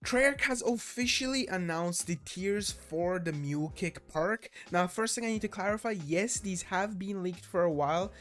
Treyarch has officially announced the tiers for the Mule Kick perk. Now, first thing I need to clarify, yes, these have been leaked for a while,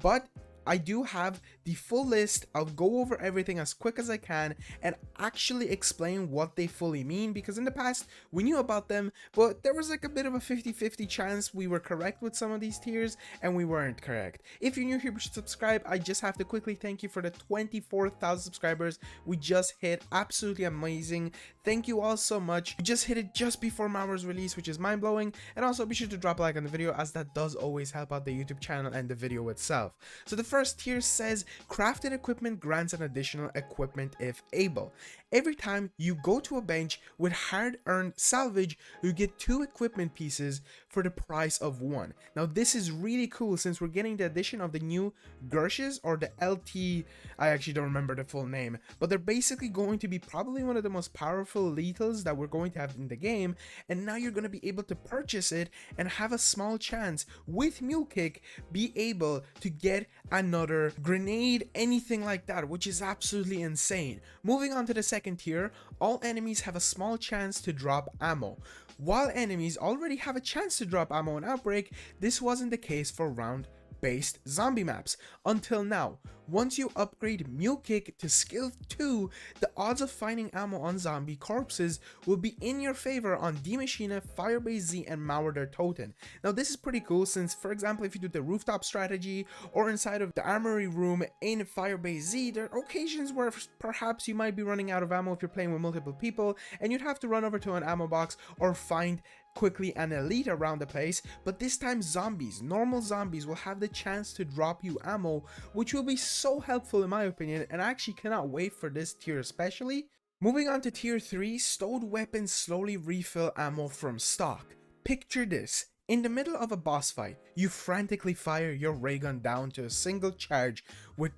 but I do have the full list. I'll go over everything as quick as I can and actually explain what they fully mean, because in the past we knew about them, but there was like a bit of a 50-50 chance we were correct with some of these tiers and we weren't correct. If you're new here, you should subscribe. I just have to quickly thank you for the 24,000 subscribers we just hit. Absolutely amazing. Thank you all so much. We just hit it just before Malware's release, which is mind-blowing. And also be sure to drop a like on the video, as that does always help out the YouTube channel and the video itself. So the first tier says crafted equipment grants an additional equipment if able. Every time you go to a bench with hard-earned salvage, you get 2 equipment pieces for the price of 1. Now this is really cool since we're getting the addition of the new Gershes, or the LT, I actually don't remember the full name, but they're basically going to be probably one of the most powerful lethals that we're going to have in the game, and now you're going to be able to purchase it and have a small chance with Mule Kick be able to get another grenade, anything like that, which is absolutely insane. Moving on to the second tier, all enemies have a small chance to drop ammo. While enemies already have a chance to drop ammo in Outbreak, this wasn't the case for round-based zombie maps until now. Once you upgrade Mule Kick to skill 2, the odds of finding ammo on zombie corpses will be in your favor on Die Maschine, Firebase Z, and Mauer Toten. Now this is pretty cool since, for example, if you do the rooftop strategy or inside of the armory room in Firebase Z, there are occasions where perhaps you might be running out of ammo if you're playing with multiple people, and you'd have to run over to an ammo box or find quickly an elite around the place. But this time zombies, normal zombies, will have the chance to drop you ammo, which will be so helpful in my opinion, and I actually cannot wait for this tier especially. Moving on to tier 3, stowed weapons slowly refill ammo from stock. Picture this. In the middle of a boss fight, you frantically fire your ray gun down to a single charge with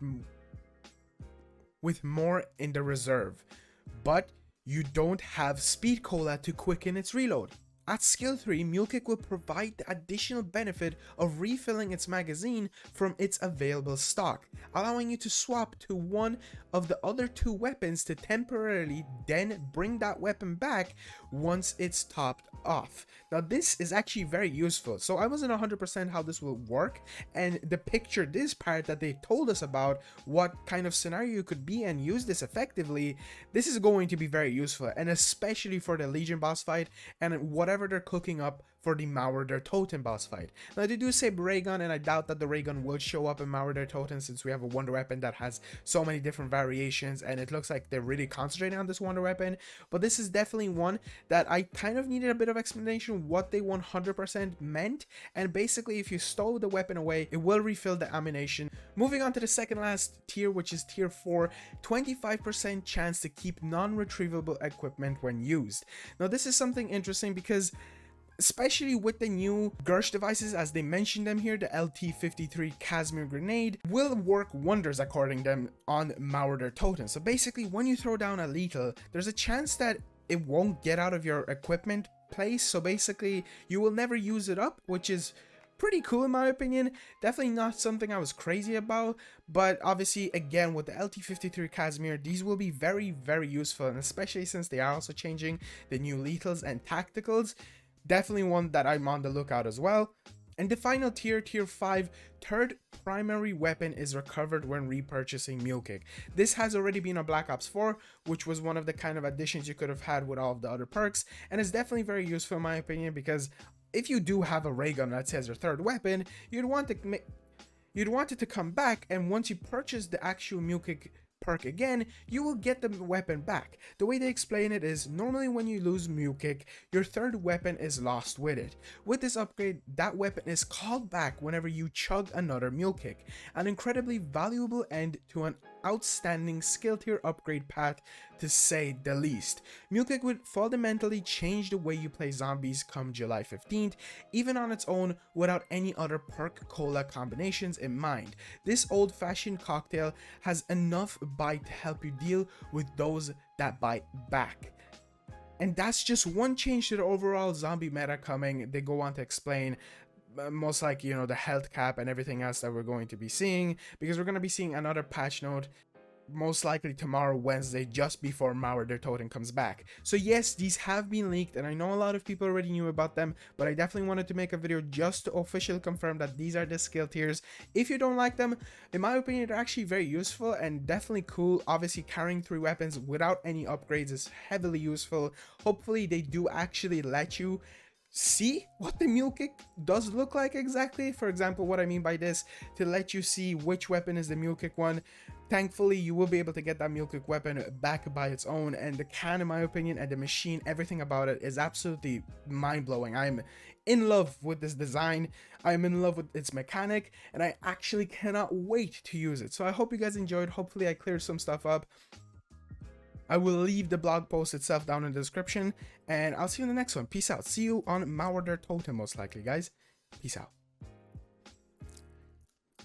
more in the reserve, but you don't have speed cola to quicken its reload. At skill 3, Mule Kick will provide the additional benefit of refilling its magazine from its available stock, allowing you to swap to one of the other 2 weapons to temporarily then bring that weapon back once it's topped off. Now this is actually very useful. So I wasn't 100% how this will work, and the picture this part that they told us about what kind of scenario you could be and use this effectively, this is going to be very useful, and especially for the Legion boss fight and whatever they're cooking up for the Mauer Toten boss fight. Now they do say ray gun, and I doubt that the ray gun will show up in Mauer Toten since we have a wonder weapon that has so many different variations, and it looks like they're really concentrating on this wonder weapon. But this is definitely one that I kind of needed a bit of explanation what they 100% meant, and basically if you stow the weapon away, it will refill the ammunition. Moving on to the second last tier, which is tier 4, 25% chance to keep non-retrievable equipment when used. Now this is something interesting because especially with the new Gersh devices, as they mentioned them here, the LT-53 Casimir grenade will work wonders according to them on Mauer Toten. So basically when you throw down a lethal, there's a chance that it won't get out of your equipment place, so basically you will never use it up, which is pretty cool in my opinion. Definitely not something I was crazy about, but obviously again with the LT-53 Casimir, these will be very useful, and especially since they are also changing the new lethals and tacticals, definitely one that I'm on the lookout as well. And the final tier, tier 5, third primary weapon is recovered when repurchasing Mule Kick. This has already been on Black Ops 4, which was one of the kind of additions you could have had with all of the other perks, and it's definitely very useful in my opinion, because if you do have a ray gun that says your third weapon, you'd want it to come back, and once you purchase the actual Mule Kick perk again, you will get the weapon back. The way they explain it is, normally when you lose Mule Kick, your third weapon is lost with it. With this upgrade, that weapon is called back whenever you chug another Mule Kick, an incredibly valuable end to an outstanding skill tier upgrade path, to say the least. Mule Kick would fundamentally change the way you play zombies come July 15th, even on its own without any other perk cola combinations in mind. This old-fashioned cocktail has enough bite to help you deal with those that bite back. And that's just one change to the overall zombie meta coming. They go on to explain most like, you know, the health cap and everything else that we're going to be seeing, because we're going to be seeing another patch note most likely tomorrow, Wednesday, just before Mauer Toten comes back. So yes, these have been leaked, and I know a lot of people already knew about them, but I definitely wanted to make a video just to officially confirm that these are the skill tiers. If you don't like them, in my opinion, they're actually very useful and definitely cool. Obviously, carrying 3 weapons without any upgrades is heavily useful. Hopefully, they do actually let you see what the Mule Kick does look like exactly. For example, what I mean by this, to let you see which weapon is the Mule Kick one. Thankfully, you will be able to get that Mule Kick weapon back by its own, and the can, in my opinion, and the machine, everything about it is absolutely mind-blowing. I'm in love with this design, I'm in love with its mechanic, and I actually cannot wait to use it. So I hope you guys enjoyed. Hopefully I cleared some stuff up. I will leave the blog post itself down in the description, and I'll see you in the next one. Peace out. See you on Mauer Toten most likely, guys. Peace out.